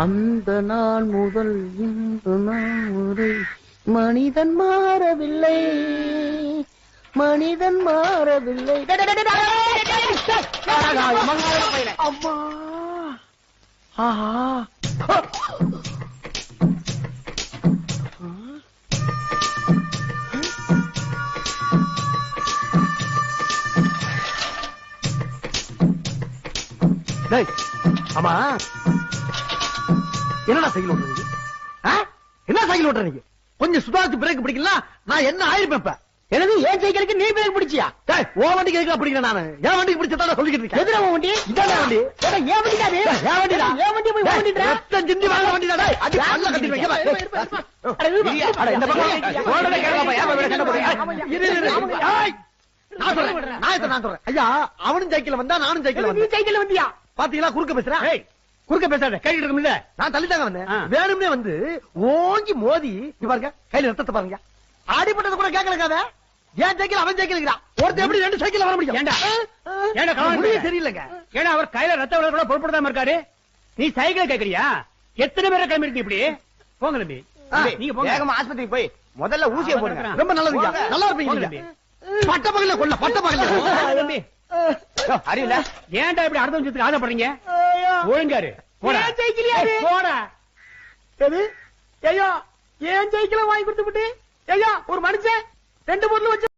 அந்த நாள் முதல் இந்த நாள் வரை மனிதன் மாறவில்லை, மனிதன் மாறவில்லை. அம்மா ஆஹா ஆமா என்னடா சைக்கிள் ஓட்டுறீங்க? என்ன சைக்கிள் ஓட்டுறீங்க? கொஞ்சம் சுதாரிச்சு பிரேக் பிடிக்கலாம். நான் என்ன ஆயிருப்பேன்? எனது ஏன் சைக்கிளுக்கு நீ பிரேக் பிடிச்சியா? ஓ வண்டிக்கு எதுக்கு பிடிக்கிறேன்? நானு என் வண்டிக்கு பிடிச்சதா சொல்லிக்கிட்டு இருக்கேன். எதிர வண்டி இதான் வண்டி. ஏன் வண்டி தான்? ஏன் வண்டிடா? ஏன் வண்டி போய் ஓட்டிட்டு ரத்தம் சிந்தி வாங்க வண்டிடா. டேய் அடி பல்ல கட்டி வைக்க. அட இந்த பக்கம் ஓடவே கேட்கலாமா? ஏன் வேற கண்ண போறீங்க? இரு ஏய் நான் சொல்றேன். ஐயா அவனும் சைக்கிள் வந்தா நானும் சைக்கிள் வந்தேன். நீ சைக்கிள் வந்தியா? பாத்தீங்களா குறுக்க பேசுறேன். ஏய் குறுக்க பேசாத, கையில இருக்கும்ல. நான் தள்ளிட்டாங்க வந்தேன். வேணும்னே வந்து ஓங்கி மோதி பாருங்க, கையில ரத்தத்தை பாருங்க. ஆடிப்பட்டது கூட கேட்கலக்காத. ஏன் சைக்கிள் அவன் சைக்கிள் இருக்கிறான். ஒருத்தர் எப்படி ரெண்டு சைக்கிள் வர முடியும்? ஏண்டா தெரியலங்க. ஏன்னா அவர் கையில ரத்த விட கூட பொருட்படுத்தாம இருக்காரு. நீ சைக்கிள் கேட்கறியா? எத்தனை பேரை கிளம்பி இருக்கு இப்படி? போங்க தம்பி, நீங்க போங்க. வேகமா ஆஸ்பத்திரிக்கு போய் முதல்ல ஊசியை போடுங்க. ரொம்ப நல்லதுங்க, நல்லா இருப்பீங்க. பட்ட பகல்ல கொல்ல, பட்ட பகல்ல தம்பி அறியல. ஏன்டா இப்படி அடுத்த நிமிஷத்துக்கு ஆசைப்படுறீங்க? ஒழுங்காரு போடா. போடா. ஐயோ ஏன் சைக்கிள வாங்கி கொடுத்து விட்டு ஐயா ஒரு மனுஷன் 2 பொருள் வச்சு